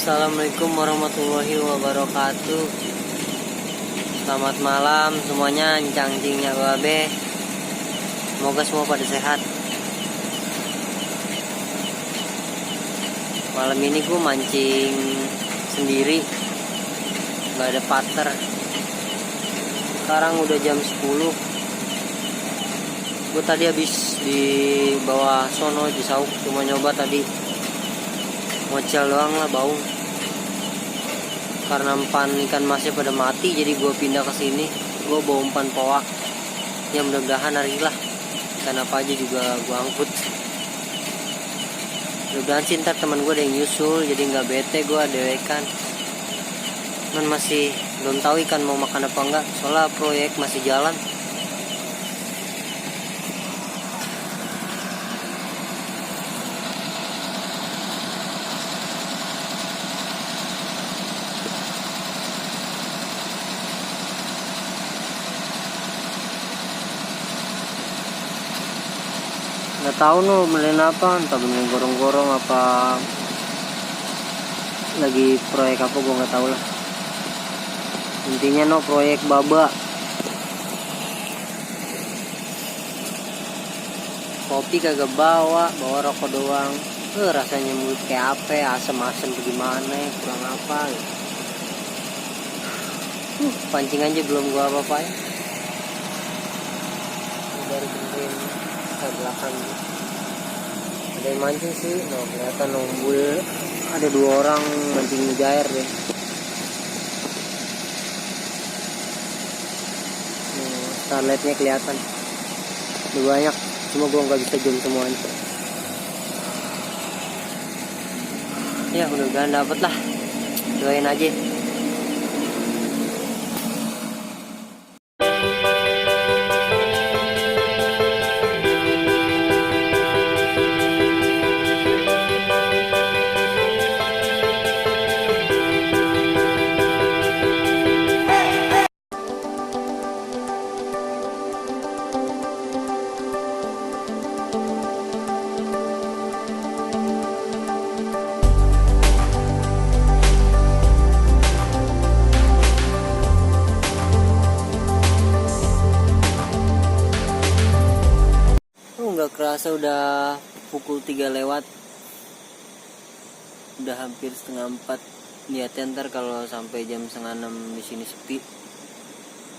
Assalamualaikum warahmatullahi wabarakatuh. Selamat malam semuanya, encang-encingnya babe. Semoga semua pada sehat. Malam ini gue mancing sendiri, gak ada partner. Sekarang udah jam 10. Gue tadi habis di bawah sono di Sauk, cuma nyoba tadi ngocel doang lah, baung. Karena umpan ikan masnya pada mati, jadi gue pindah ke sini. Gue bawa umpan poa. Ya mudah-mudahan hari lah ikan apa aja juga gue angkut. Mudah-mudahan sih ntar teman gue ada yang nyusul, jadi nggak bete gue dewekan. Man masih belum tahu ikan mau makan apa enggak, soalnya proyek masih jalan. Nggak tahu no beliin apa, entah beliin gorong-gorong apa lagi proyek apa, gue nggak tahu lah. Intinya no proyek baba. Kopi kagak bawa rokok doang. Rasanya mulut kayak apa, asem-asem bagaimana, kurang apa gitu. Pancing aja belum gua apa-apain. Dari kemarin ke belakang ada yang mancing sih, no kelihatan numbul. Ada 2 orang mancing mujair deh. Starlightnya kelihatan udah banyak, cuma gua nggak bisa zoom semuanya. Ya mudah-mudahan dapet lah, doain aja. Nggak kerasa udah pukul 3 lewat, udah hampir setengah 4. Niatnya ntar kalau sampai jam setengah 6 di sini sepi,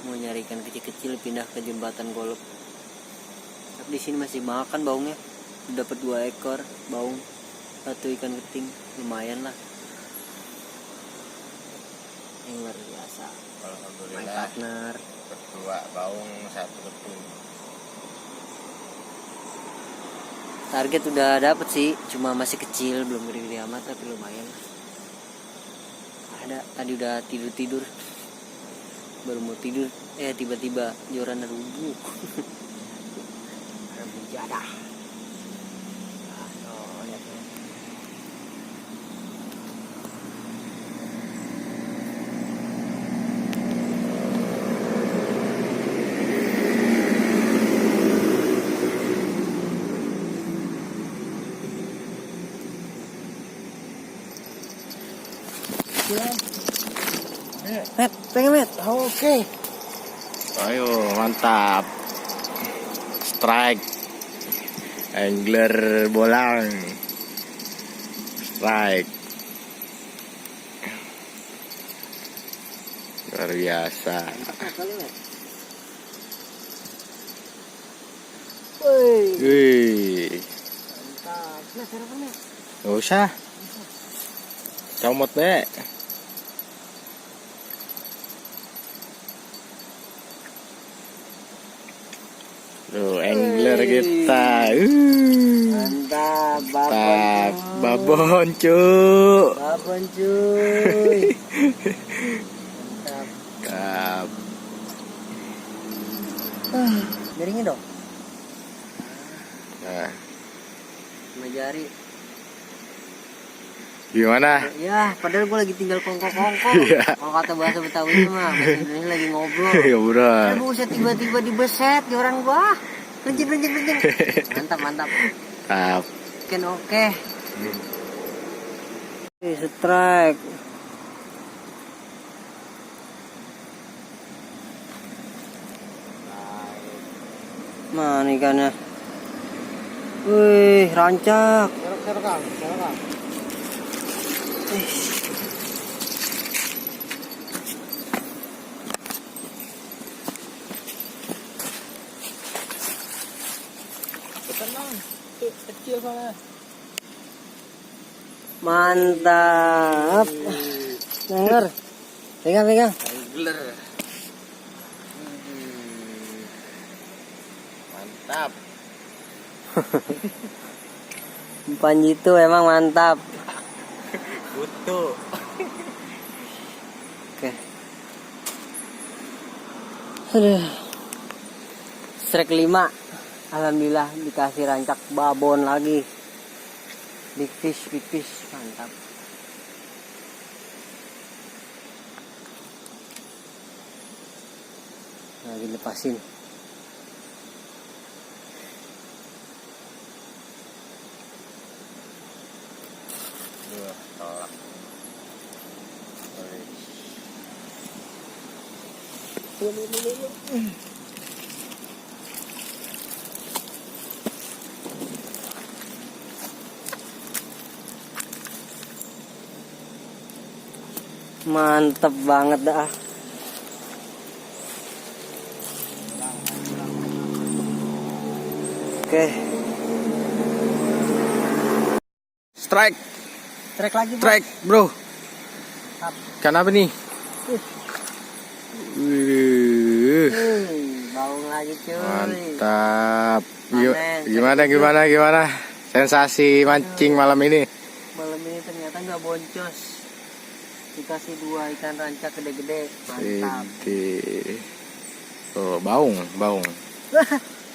mau nyari ikan kecil-kecil pindah ke jembatan Golok. Tapi di sini masih makan baungnya, dapat 2 ekor baung, 1 ikan keting, lumayan lah. Yang luar biasa. Alhamdulillah. My partner. Berdua baung, 1 keting. Target udah dapet sih, cuma masih kecil, belum gede-gede amat, tapi lumayan. Ada, tadi udah tidur-tidur, baru mau tidur, tiba-tiba joran rubuh. Jadah. Met, pengen met. Oke. Ayo, mantap. Strike. Angler bolang. Strike. Luar biasa. Wih. Mantap. Met, sarapan met. Gak usah. Comot deh. Tuh, angler kita. Mantap, Babon, cu. Babon, cuy. Mantap. Miringin dong. Nah, Sama jari. gimana? Ya, padahal gue lagi tinggal kongko-kongko. Iya. Kalau kata bahasa Betawi mah, bahasa Indonesia lagi ngobrol. Ya udah. Tapi usah tiba-tiba dibeset di orang gua. Kencing. Mantap. Mantap. Oke. Strike. Mana ikannya? Wih, rancak. Serok Kang. Tenang, kecil soalnya. Mantap. Angler. Pegang. Angler. Mantap. Umpan itu emang mantap. Butuh. Oke. Aduh. Strike 5. Alhamdulillah dikasih rancak babon lagi. Big fish, mantap. Lagi lepasin. Tolak. Mantep banget dah. Oke. Strike, Strike lagi, Bro. strike, bro. Tap. Kenapa nih? Baung lagi cuy. Mantap. Panen. Gimana? Sensasi mancing malam ini. Malam ini ternyata nggak boncos. Dikasih 2 ikan rancak gede-gede. Mantap. Ini. Oh, baung.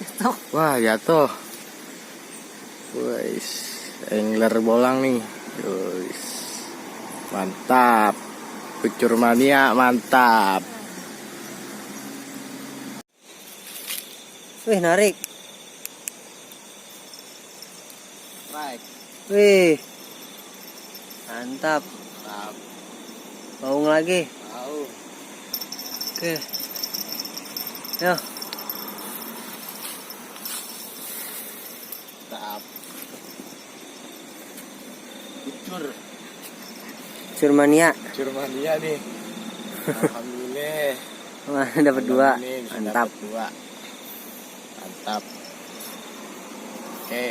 Jatuh. Wah, jatuh. Wais, angler bolang nih. Wais. Mantap. Kucur mania mantap. Wih, narik. Strike. Wih. Mantap. Mantap. Baung lagi. Baung. Oke. Yo. Mantap. Kucur. Surmania. Kucur mania nih. Alhamdulillah. Wah, dapat 2. Ini bisa Mantap. dapat 2. Mantap. Oke.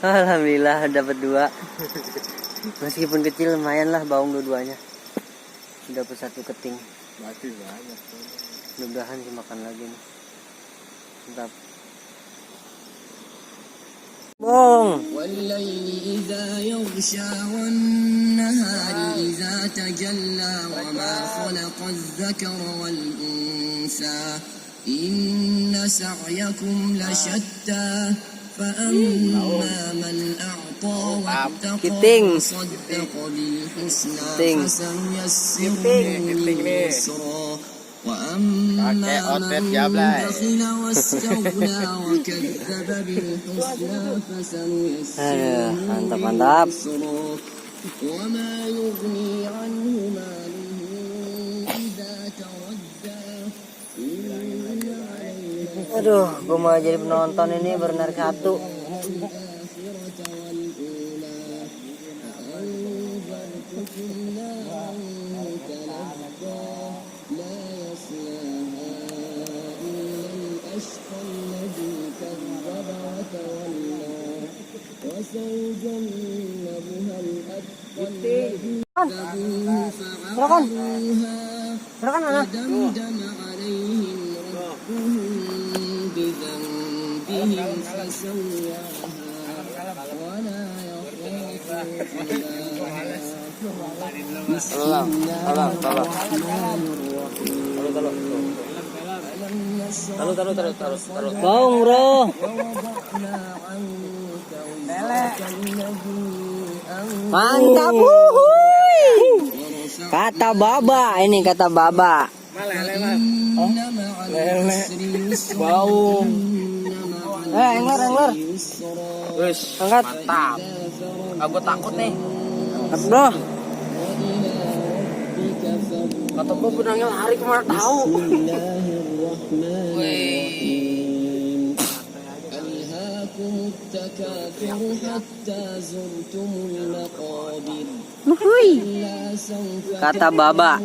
Alhamdulillah dapat 2. Meskipun kecil lumayan lah baung dua-duanya. Dapat 1 keting. Masih banyak. Mudah-mudahan dimakan lagi nih. Mantap. Bong. والليل إذا يغشى والنهار إذا تجلى وما خلق الذكر والأنثى إن سعيكم لشتى فأما من أعطى واتقى Kiting. وصدق بالحسنى Kiting. فسنيسره لليسرى وأما Pakai outfit من jablay. بخل واستغنى وكذب بالحسنى فسنيسره Mantap. لليسرى وما يغني عنه ماله إذا تردى إن علينا Aduh, gue mau jadi penonton ini berenang 1. الآخرة والأولى فأنذرتكم نارا تلظى لا يصلاها إلا الأشقى الذي كذب وتولى وسيجنبها الأتقى الذي كذبوه فعقروها فدمدم عليهم ربهم بذنبهم فسواها ولا يخاف عقباها بسم الله الرحمن الرحيم ألم نشرح Baung, Bro. ووضعنا عنك وزرك الذي أنقض Mantap. Wuhui. ورفعنا Kata baba, ini kata baba. إن مع العسر يسرا إن مع Angler. العسر يسرا Wes, Angkat. mantap. Aku takut nih. Angkat bro. Kata gua benangnya lari kemana tahu. Kata baba.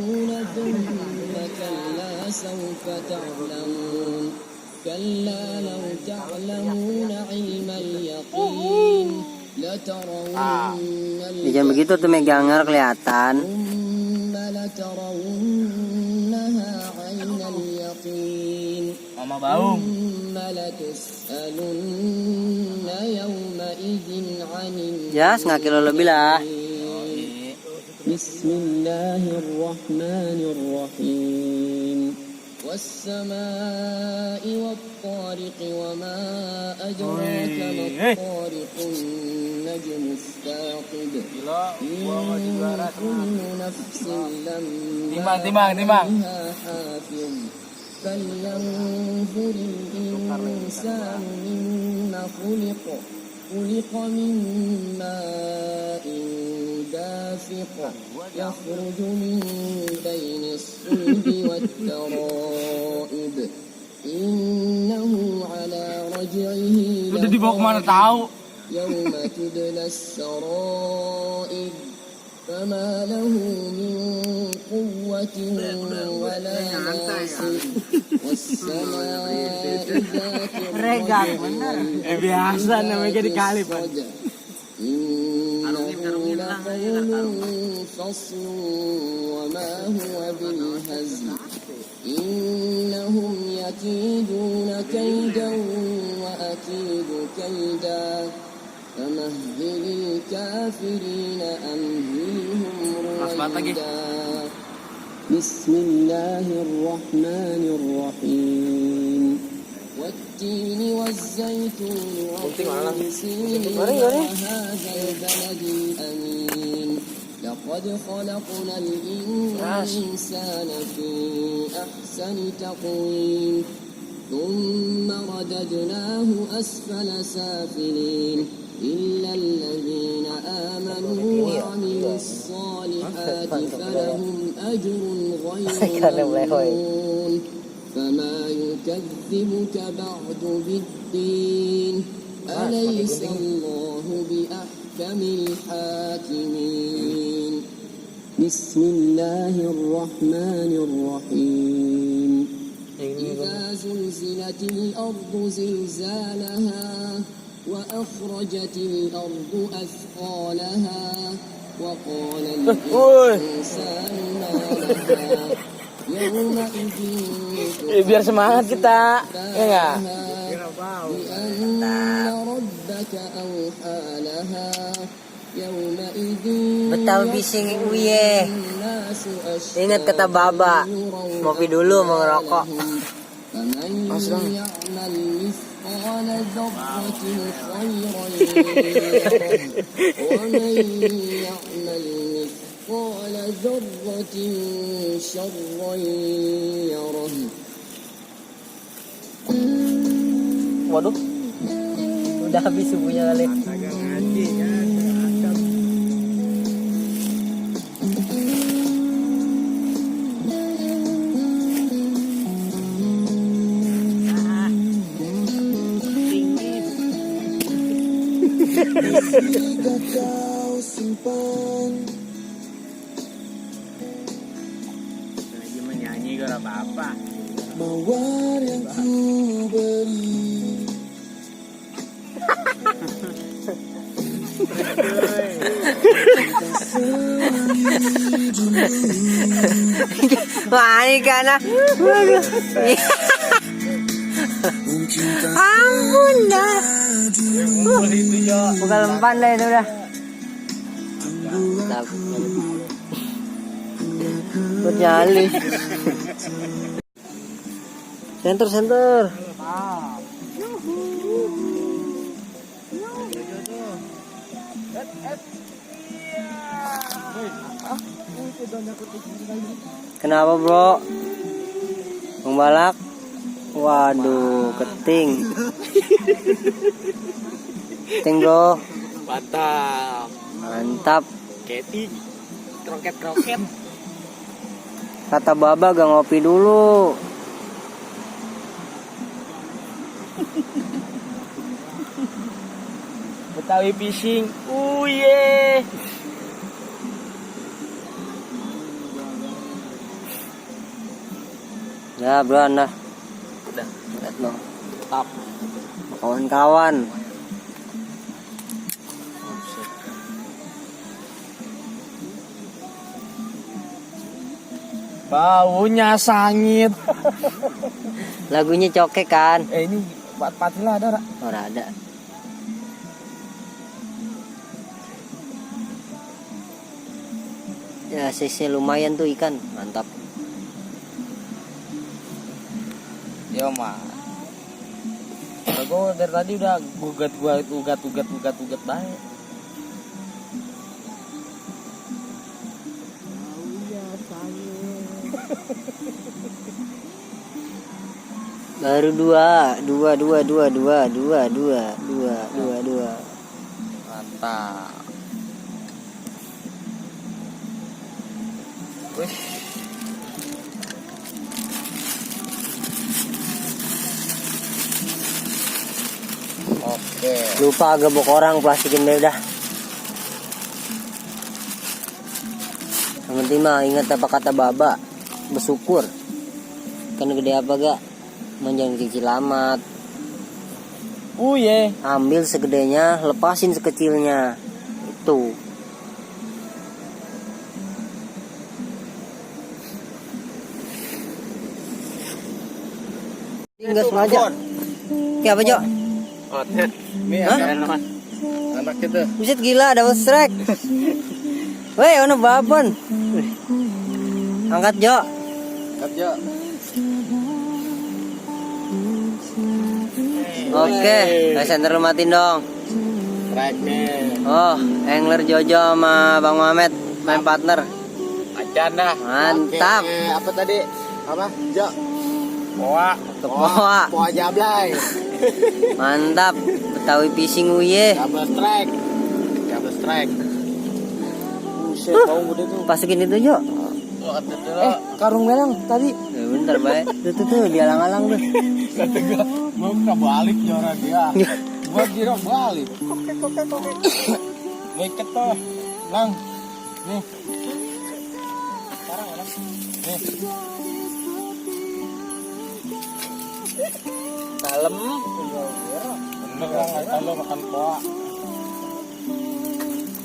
Jangan begitu tuh megangnya kelihatan. Mama bau. Ya, setengah kilo lebih lah. Bismillahirrahmanirrahim. والسماء والطارق وما أدراك ما الطارق النجم الثاقب إن كل نفس لما عليها حافظ فلينظر الإنسان مما خلق من ماء دافق يخرج من بين الصلب والترائب إنه على رجعه يوم تبلى السرائر فما له من قوة ولا ناصر والسماء ذات الرجع Biasa namanya jadi kali, Pak. إنه لقول فصل وما هو بالهزل إنهم يكيدون كيدا وأكيد كيدا فمهل الكافرين أمهلهم رويدا بسم الله الرحمن الرحيم والتين والزيتون وطور سينين وهذا البلد الأمين لقد خلقنا الإنسان في أحسن تقويم ثم رددناه أسفل سافلين إلا الذين آمنوا وعملوا الصالحات فلهم أجر غير ممنون فما يكذبك بعد بالدين أليس الله بأحكم الحاكمين بسم الله الرحمن الرحيم إذا زلزلت الأرض زلزالها وأخرجت الأرض أثقالها وقال الإنسان ما لها يومئذ Biar semangat kita, ya nggak? بأن ربك أوحى لها يومئذ Betal bising uye. الناس Ingat kata baba. Ngopi dulu mau ngerokok. فمن يعمل مثقال ذرة خيرا يره ومن يعمل مثقال ذرة شرا يره. Waduh. Udah habis subuhnya kali. Jika kau simpan Lagi menyanyi gak apa-apa. mawar yang ku beri Wah, ini karena ampun dah. Bukan lempan dah itu udah. Mantap. Buat nyali. Center. Kenapa bro? Balak? Waduh, keting. Teng bro. Mantap. Mantap. Keting. Kroket. Kata Baba gak ngopi dulu. Betawi fishing. Ye. Ya bro anda. Udah. Lihat dong. Tap. Kawan-kawan. Baunya sangit. Lagunya cokek kan? Ini patila ada rak? Ora ada. Ya size lumayan tuh ikan, mantap. Yo mah. Gue dari tadi udah ugat baik. Baru dua. Mantap. Wih. Oke. Lupa gebok orang, plastikin deh udah. Yang penting mah ingat apa kata Baba, bersyukur. Kan gede apa gak? Jangan kecil amat. Ye. Ambil segedenya, lepasin sekecilnya. Itu. Enggak sengaja. Kayak apa, Jo? Otet. Nih Hah? anak kita. Buset gila, double strike. Weh, ono babon. Angkat, Jo. Kerja. Oke, center lu matiin dong. Strike nih. Oh, angler Jojo sama Bang Mamet main partner. Acan dah. Mantap. Oke, apa tadi? Apa? Jo. Poa. Kepoa. Poa Jablay. Mantap. Betawi fishing uye. Double strike. Double strike. Buset, bau gede tuh. Pasukin itu, Jo. Karung merang tadi. Ya bentar, baik. Tuh, dialang-alang tuh. Kata gua, mau kena balik ya orang dia. Gua kira balik. Gua iket tuh. Lang. Nih. Sekarang ya, Lang. Nih. Kalem. Bener Lang, kalau makan poa.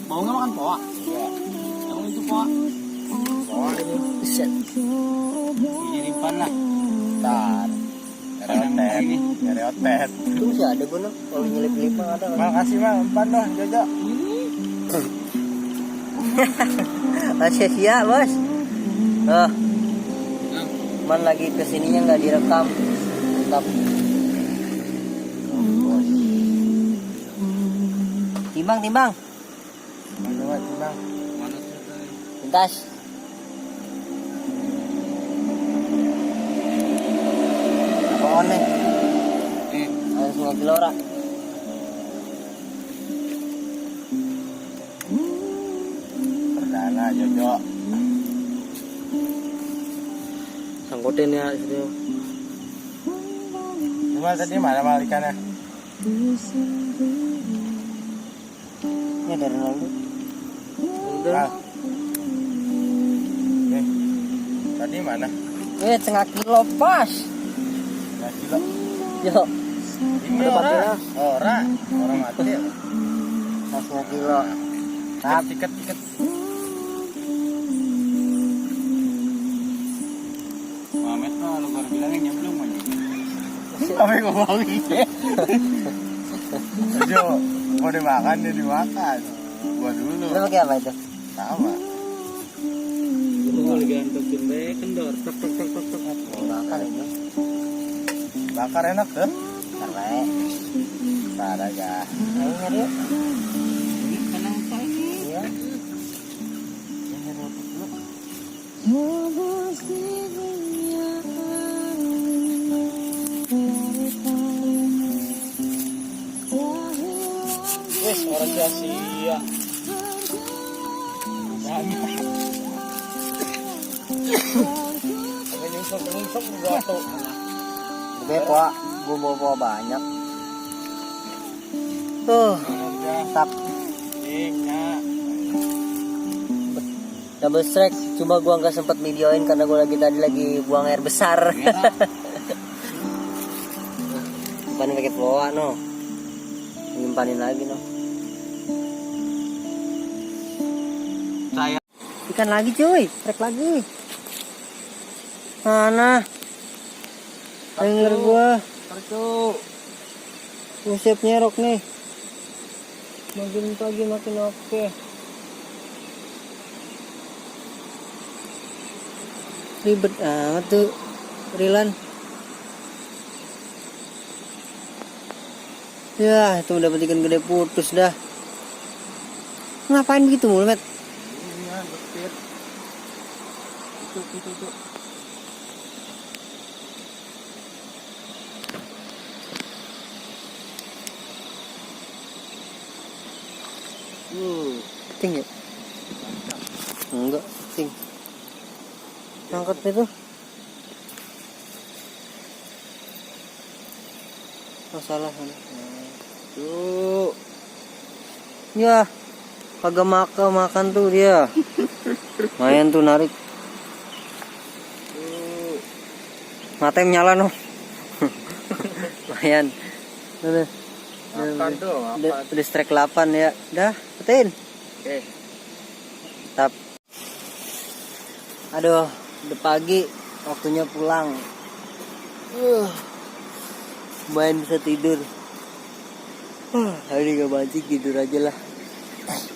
Mau nggak makan poa? Iya. Yang itu poa. Poa ini. Set. Jadi pan lah. Tar. Dari otet. Itu masih ada gue, kalau nyelip-nyelip mah ada kan. Makasih Bang, umpan doh, Jojo. Masih ya, Bos. Oh. Man lagi kesininya nggak direkam. Mantap. Timbang. Bang. Pintas. Apaan nih? Ada semua gelora. Perdana Jojo. Sangkutin ya situ. Cuma tadi mana ikannya? Ini dari lalu. Udah. Nih. Tadi mana? Setengah kilo pas. Nah, kilo. Yo, Ini orang. Orang mati. pas setengah kilo. Tiket. Mamet mah lu baru bilangin nyemplung aja. Sampai ngomong gitu. Jo, mau dimakan dia dimakan. Gua dulu. Lu pakai apa itu? Sama. Itu lagi antokin bae kendor. Tok. Bakar ini. Bakar enak tuh. Bakar baik. Ntar aja. Ayo nyari yuk. Iya. sia-sia. Ada nyungsep juga tuh. Gede pak, gue bawa banyak. Tuh, tak Ingat. double strike. Cuma gua nggak sempet videoin karena gua lagi buang air besar. Simpanin pakai ploa no. Nyimpanin lagi no. Saya Ikan lagi cuy, strike lagi. Mana? Hanger gua. kartu. Siap nyerok nih. Makin pagi makin oke. Ribet amat tuh Rilan. Ya itu udah ikan gede putus dah. Ngapain begitu mulu Met? Iya, betul. Itu. Ting ya? Enggak, ting. Angkat itu. Masalah sana. Tuh. Ya. Kagak makan tuh dia. Main tuh narik. Matanya nyala no. Lumayan. Makan tuh, Udah strike 8 ya. Dah, petin. Oke. Tap. Aduh, udah pagi, waktunya pulang. Main bisa tidur. Hari gak mancing, tidur aja lah.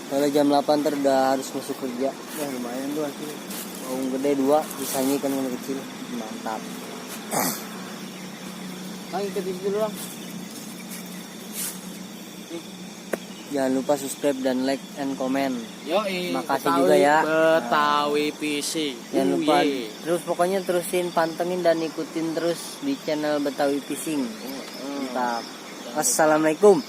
Kalau jam 8 ntar udah harus masuk kerja. Ya lumayan tuh hasilnya. Baung gede 2, sisanya ikan kecil. Mantap. Lagi ke TV dulu Bang. Jangan lupa subscribe dan like and comment. Yoi. Makasih juga ya. Betawi PC. Jangan lupa terus pokoknya terusin pantengin dan ikutin terus di channel Betawi Fishing. Mantap. Assalamualaikum.